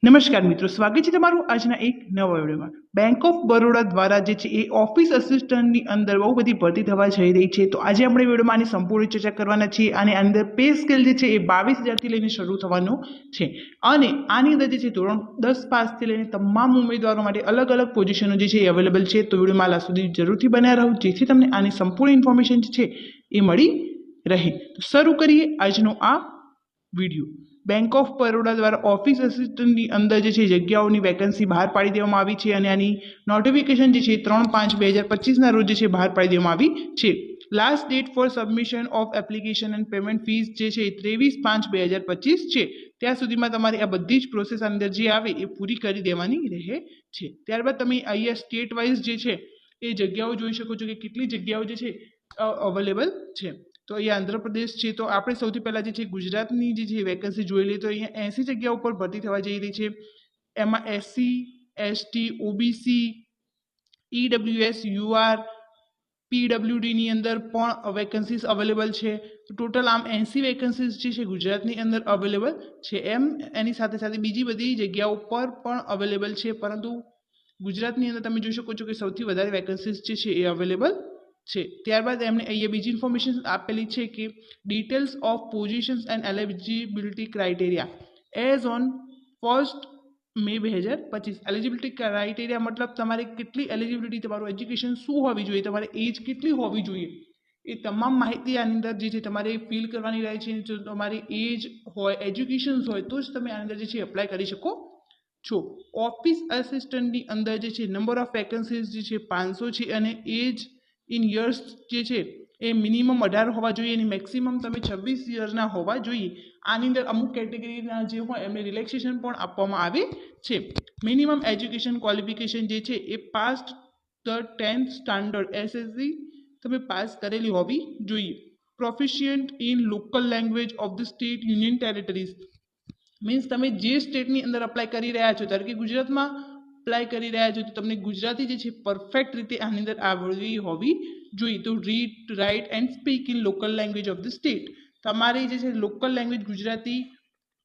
નમસ્કાર મિત્રો, સ્વાગત છે તમારું આજના એક નવા વિડીયોમાં। બેંક ઓફ બરોડા દ્વારા જે છે એ ઓફિસ અસિસ્ટન્ટની અંદર બહુ બધી ભરતી થવા જઈ રહી છે। તો આજે આપણે વિડીયોમાં આની સંપૂર્ણ ચર્ચા કરવાના છીએ। અને અંદર પે સ્કેલ જે છે એ 22,000થી લઈને શરૂ થવાનું છે। અને આની અંદર જે છે ધોરણ 10 પાસથી લઈને તમામ ઉમેદવારો માટે અલગ અલગ પોઝિશનો જે છે એ અવેલેબલ છે। તો વિડીયોમાં લાસ્ટ સુધી જરૂરથી બન્યા રહો, જેથી તમને આની સંપૂર્ણ ઇન્ફોર્મેશન જે છે એ મળી રહે। તો શરૂ કરીએ આજનો આ વિડીયો। બેંક ઓફ બરોડા દ્વારા ઓફિસ અસિસ્ટન્ટની અંદર જે છે જગ્યાઓની વેકેન્સી બહાર પાડી દેવામાં આવી છે। અને આની નોટિફિકેશન જે છે 3/5/2025ના રોજ જે છે બહાર પાડી દેવામાં આવી છે। Last date for submission of application and payment fees જે છે 23/5/2025 છે। ત્યાં સુધીમાં તમારી આ બધી જ પ્રોસેસ અંદર જે આવે એ પૂરી કરી દેવાની રહે છે। ત્યારબાદ તમે અહીંયા સ્ટેટ વાઇઝ જે છે એ જગ્યાઓ જોઈ શકો છો કે કેટલી જગ્યાઓ જે છે અવેલેબલ છે। તો અહીંયા આંધ્રપ્રદેશ છે, તો આપણે સૌથી પહેલાં જે છે ગુજરાતની જે છે વેકેન્સી જોઈ લઈએ તો અહીંયા 80 જગ્યાઓ ઉપર ભરતી થવા જઈ રહી છે। એમાં SC, ST, OBC, EWS, UR, પીડબ્લ્યુડીની અંદર પણ વેકેન્સીસ અવેલેબલ છે। ટોટલ આમ 80 વેકેન્સીસ જે છે ગુજરાતની અંદર અવેલેબલ છે। એમ એની સાથે સાથે બીજી બધી જગ્યાઓ પર પણ અવેલેબલ છે, પરંતુ ગુજરાતની અંદર તમે જોઈ શકો છો કે સૌથી વધારે વેકેન્સીસ જે છે એ અવેલેબલ છે। ત્યારબાદ એમણે અહીંયા બીજી ઇન્ફોર્મેશન આપેલી છે કે details of positions and eligibility criteria as on 1 May 2025। Eligibility criteria મતલબ તમારે કેટલી એલિજિબિલિટી, તમારું એજ્યુકેશન શું હોવી જોઈએ, તમારે એજ કેટલી હોવી જોઈએ, એ તમામ માહિતી આની અંદર જે છે તમારે ફિલ કરવાની રહે છે। જો તમારી એજ હોય, એજ્યુકેશન હોય તો જ તમે આની અંદર જે છે એપ્લાય કરી શકો છો। ઓફિસ આસિસ્ટન્ટની અંદર જે છે નંબર ઓફ વેકેન્સીઝ જે છે 500 છે। અને એજ ઇન યર્સ જે છે એ મિનિમમ 18 હોવા જોઈએ અને મેક્સિમમ તમે 26 યર્સના હોવા જોઈએ। આની અંદર અમુક કેટેગરીના જે હોય એમને રિલેક્સેશન પણ આપવામાં આવે છે। મિનિમમ એજ્યુકેશન ક્વોલિફિકેશન જે છે એ passed the 10th standard SSC તમે પાસ કરેલી હોવી જોઈએ। Proficient in local language of the state union territories means તમે જે સ્ટેટની અંદર અપ્લાય કરી રહ્યા છો, ધારો કે ગુજરાતમાં અપ્લાય કરી રહ્યા છો તો તમને ગુજરાતી જે છે પરફેક્ટ રીતે આની અંદર આવડવી હોવી જોઈએ। તો read, write and speak in local language of the state, તમારી જે છે લોકલ લેંગ્વેજ ગુજરાતી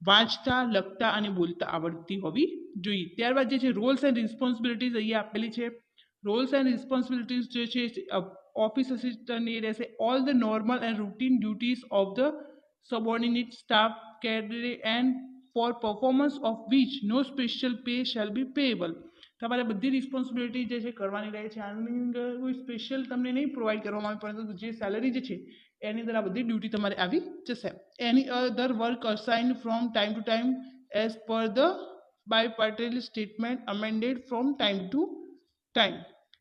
વાંચતા, લખતા અને બોલતા આવડતી હોવી જોઈએ। ત્યારબાદ જે છે રોલ્સ એન્ડ રિસ્પોન્સિબિલિટીઝ અહીંયા આપેલી છે। રોલ્સ એન્ડ રિસ્પોન્સિબિલિટીઝ જે છે ઓફિસ અસિસ્ટન્ટની રહેશે all the normal and routine duties of the subordinate staff કેડરે and for performance of which no special pay shall be payable. તમારે બધી રિસ્પોન્સિબિલિટી જે છે કરવાની રહે છે। આની અંદર કોઈ સ્પેશિયલ તમને નહીં પ્રોવાઈડ કરવામાં આવે, પરંતુ જે સેલરી જે છે એની અંદર આ બધી ડ્યુટી તમારે આવી જશે। Any other work assign from time to time as per the bipartite statement amended from time to time.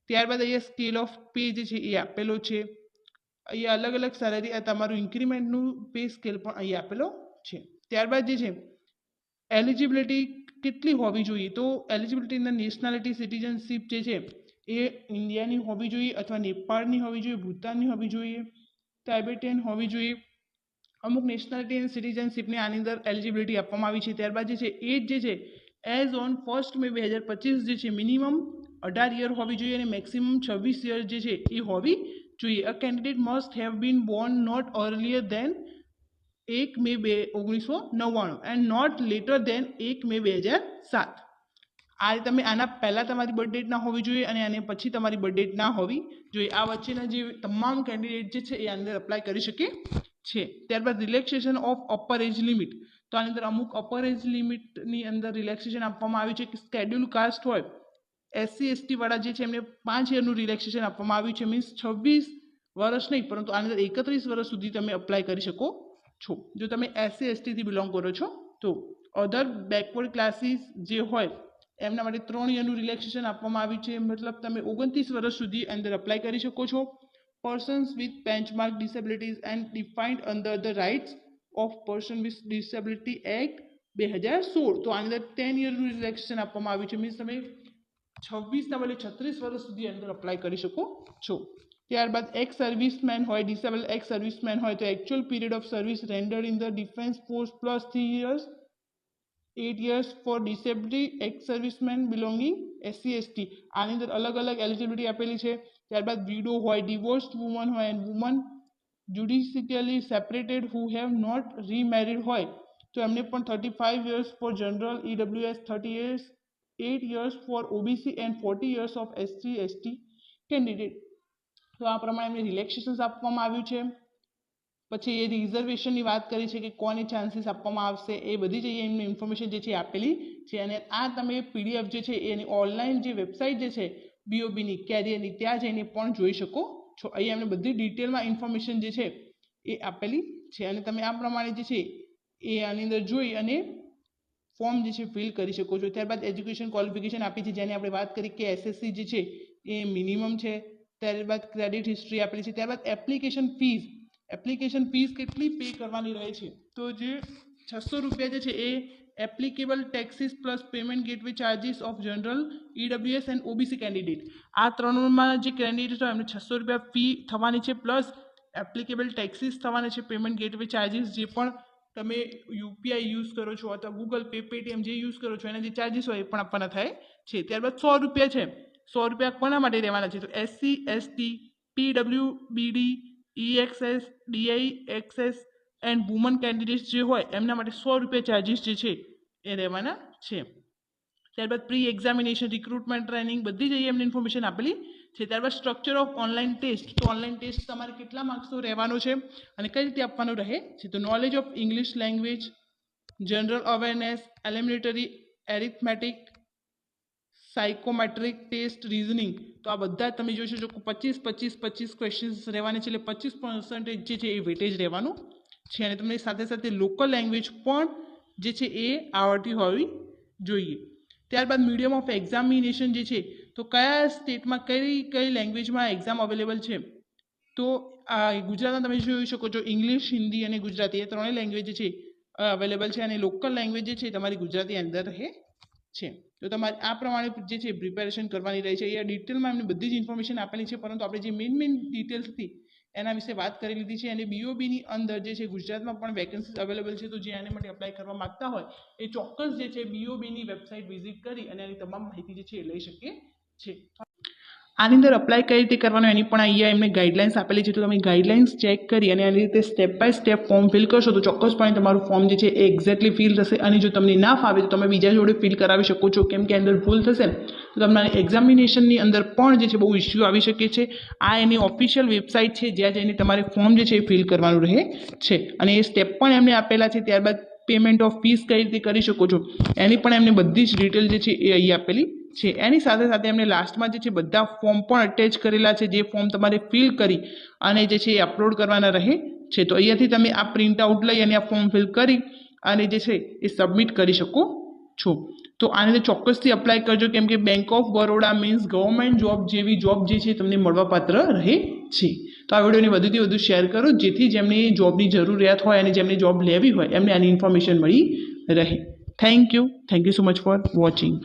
ત્યારબાદ અહીંયા સ્કેલ ઓફ પે જે છે એ આપેલો છે। અહીંયા અલગ અલગ સેલરી તમારું ઇન્ક્રીમેન્ટનું પે સ્કેલ પણ અહીંયા આપેલો છે। ત્યારબાદ જે છે એલિજિબિલિટી કેટલી હોવી જોઈએ, તો એલિજિબિલિટીના નેશનાલિટી સિટીઝનશીપ જે છે એ ઇન્ડિયાની હોવી જોઈએ અથવા નેપાળની હોવી જોઈએ, ભૂતાનની હોવી જોઈએ, ટાઇબેટિયન હોવી જોઈએ। અમુક નેશનાલિટી અને સિટીઝનશીપની આની અંદર એલિજિબિલિટી આપવામાં આવી છે। ત્યારબાદ જે છે એજ જે છે એઝ ઓન 1 મે 2025 જે છે મિનિમમ 18 યર હોવી જોઈએ અને મેક્સિમમ 26 યર જે છે એ હોવી જોઈએ। A candidate must have been born not earlier than 1 May 1999 and not later than 1 May 2007। આ તમે આના પહેલાં તમારી બર્થ ડેટ ના હોવી જોઈએ અને આને પછી તમારી બર્થ ડેટ ના હોવી જોઈએ। આ વચ્ચેના જે તમામ કેન્ડિડેટ જે છે એ અંદર અપ્લાય કરી શકે છે। ત્યારબાદ relaxation of upper age limit, તો આની અંદર અમુક અપર એજ લિમિટની અંદર રિલેક્સેશન આપવામાં આવ્યું છે કે સ્કેડ્યુલ કાસ્ટ હોય, એસસી એસટી વાળા જે છે એમને 5 યરનું રિલેક્સેશન આપવામાં આવ્યું છે। મીન્સ 26 વર્ષ નહીં, પરંતુ આની અંદર 31 વર્ષ સુધી તમે અપ્લાય કરી શકો છો જો તમે એસસી એસટીથી બિલોંગ કરો છો તો। અધર બેકવર્ડ ક્લાસીસ જે હોય એમના માટે 3 યરનું રિલેક્સેશન આપવામાં આવ્યું છે, મતલબ તમે 29 વર્ષ સુધી અંદર અપ્લાય કરી શકો છો। Persons with benchmark disabilities and defined under the rights of person with disability act 2016, તો આની અંદર 10 યરનું રિલેક્સેશન આપવામાં આવ્યું છે। મીન્સ તમે 26ના બદલે 36 વર્ષ સુધી અંદર અપ્લાય કરી શકો છો। ત્યારબાદ એક્સ સર્વિસમેન હોય, ડિસેબલ એક્સ સર્વિસમેન હોય તો actual period of service રેન્ડર્ડ in the defence force plus 3 years 8 years for disability ex servicemen belonging SC ST। આની અંદર અલગ અલગ એલિજિબિલિટી આપેલી છે। ત્યારબાદ વિડો હોય, ડિવોર્સ્ડ વુમન હોય and woman judicially separated who have not remarried હોય તો એમને પણ 35 years for general, EWS 38 years for OBC and 40 years of SC/ST candidate. તો આ પ્રમાણે એમને રિલેક્સેશન આપવામાં આવ્યું છે. પછી એ રિઝર્વેશનની વાત કરી છે કે કોને ચાન્સીસ આપવામાં આવશે, એ બધી જ એમની ઇન્ફોર્મેશન જે છે આપેલી છે. અને આ તમે PDF જે છે એની ઓનલાઈન જે વેબસાઇટ જે છે BOBની કેરિયરની, ત્યાં જઈને પણ જોઈ શકો છો. અહીંયા એમને બધી ડિટેલમાં ઇન્ફોર્મેશન જે છે એ આપેલી છે અને તમે આ પ્રમાણે જે છે એ આની અંદર જોઈ અને ફોર્મ જે છે ફિલ કરી શકો છો. ત્યારબાદ એજ્યુકેશન ક્વોલિફિકેશન આપી છે, જેની આપણે વાત કરી કે SSC જે છે એ મિનિમમ છે. ત્યારબાદ ક્રેડિટ હિસ્ટ્રી આપેલી છે. ત્યારબાદ એપ્લિકેશન ફીસ કેટલી પે કરવાની રહે છે, તો જે 600 રૂપિયા જે છે એ applicable taxes plus payment gateway charges of general, EWS and OBC candidate. આ ત્રણમાં જે કેન્ડિડેટ હોય એમને 600 રૂપિયા ફી થવાની છે, પ્લસ એપ્લિકેબલ ટેક્સીસ થવાના છે, પેમેન્ટ ગેટવે ચાર્જીસ જે પણ તમે UPI યુઝ કરો છો અથવા ગૂગલ પે, પેટીએમ જે યુઝ કરો છો એના જે ચાર્જીસ હોય એ પણ આપવાના થાય છે. ત્યારબાદ 100 રૂપિયા છે. 100 રૂપિયા કોના માટે રહેવાના છે, તો SC, ST, PWBD, EXS, DIXS and woman candidates જે હોય એમના માટે 100 રૂપિયા ચાર્જીસ જે છે એ રહેવાના છે. ત્યારબાદ પ્રી એક્ઝામિનેશન, રિક્રુટમેન્ટ, ટ્રેનિંગ બધી જ એમને ઇન્ફોર્મેશન આપેલી છે. ત્યારબાદ સ્ટ્રક્ચર ઓફ ઓનલાઈન ટેસ્ટ, તો ઓનલાઈન ટેસ્ટ તમારે કેટલા માર્ક્સનો રહેવાનો છે અને કઈ રીતે આપવાનો રહે છે, તો knowledge of English language, general awareness, elementary, arithmetic, psychometric test, reasoning. તો આ બધા તમે જોઈ શકો 25 ક્વેશ્ચન્સ રહેવાના છે, એટલે 25% જે છે એ વેટેજ રહેવાનું છે. અને તમને સાથે સાથે લોકલ લેંગ્વેજ પણ જે છે એ આવડતી હોવી જોઈએ. ત્યારબાદ મીડિયમ ઓફ એક્ઝામિનેશન જે છે, તો કયા સ્ટેટમાં કઈ લેંગ્વેજમાં એક્ઝામ અવેલેબલ છે, તો આ ગુજરાતમાં તમે જોઈ શકો છો ઇંગ્લિશ, હિન્દી અને ગુજરાતી એ ત્રણેય લેંગ્વેજ જે છે અવેલેબલ છે. અને લોકલ લેંગ્વેજ જે છે તમારી ગુજરાતી અંદર રહે છે. તો તમારે આ પ્રમાણે જે છે પ્રિપેરેશન કરવાની રહે છે. અહીંયા ડિટેલમાં એમને બધી જ ઇન્ફોર્મેશન આપેલી છે, પરંતુ આપણે જે મેઇન ડિટેલ્સ હતી એના વિશે વાત કરી લીધી છે. અને BOBની અંદર જે છે ગુજરાતમાં પણ વેકેન્સીઝ અવેલેબલ છે, તો જે આને માટે અપ્લાય કરવા માંગતા હોય એ ચોક્કસ જે છે BOBની વેબસાઇટ વિઝિટ કરી અને એની તમામ માહિતી જે છે એ લઈ શકે છે. આની અંદર અપ્લાય કઈ રીતે કરવાનો એની પણ અહીંયા એમને ગાઈડલાઇન્સ આપેલી છે, તો તમે ગાઈડલાઇન્સ ચેક કરી અને આની રીતે step by step form fill કરશો તો ચોક્કસપણે તમારું ફોર્મ જે છે એ એક્ઝેક્ટલી ફિલ થશે. અને જો તમને ના ફાવે તો તમે બીજા જોડે ફિલ કરાવી શકો છો, કેમ કે અંદર ભૂલ થશે તો તમારી એક્ઝામિનેશનની અંદર પણ જે છે બહુ ઇસ્યુ આવી શકે છે. આ એની ઓફિશિયલ વેબસાઇટ છે, જ્યાં જઈને તમારે ફોર્મ જે છે એ ફિલ કરવાનું રહે છે અને એ સ્ટેપ પણ એમને આપેલા છે. ત્યારબાદ પેમેન્ટ ઓફ ફીસ કઈ રીતે કરી શકો છો એની પણ એમને બધી જ ડિટેલ જે છે એ અહીં આપેલી છે. એની સાથે સાથે એમને લાસ્ટમાં જે છે બધા ફોર્મ પણ અટેચ કરેલા છે, જે ફોર્મ તમારે ફિલ કરી અને જે છે એ અપલોડ કરવાના રહે છે. તો અહીંયાથી તમે આ પ્રિન્ટ આઉટ લઈ અને આ ફોર્મ ફિલ કરી અને જે છે એ સબમિટ કરી શકો છો. તો આને અંદર ચોક્કસથી અપ્લાય કરજો, કેમ કે bank of Baroda means government job જેવી જોબ જે છે તમને મળવાપાત્ર રહે છે. તો આ વિડીયોને વધુથી વધુ શેર કરો, જેથી જેમને જોબની જરૂરિયાત હોય અને જેમને જોબ લેવી હોય એમને આની ઇન્ફોર્મેશન મળી રહે. Thank you so much for watching.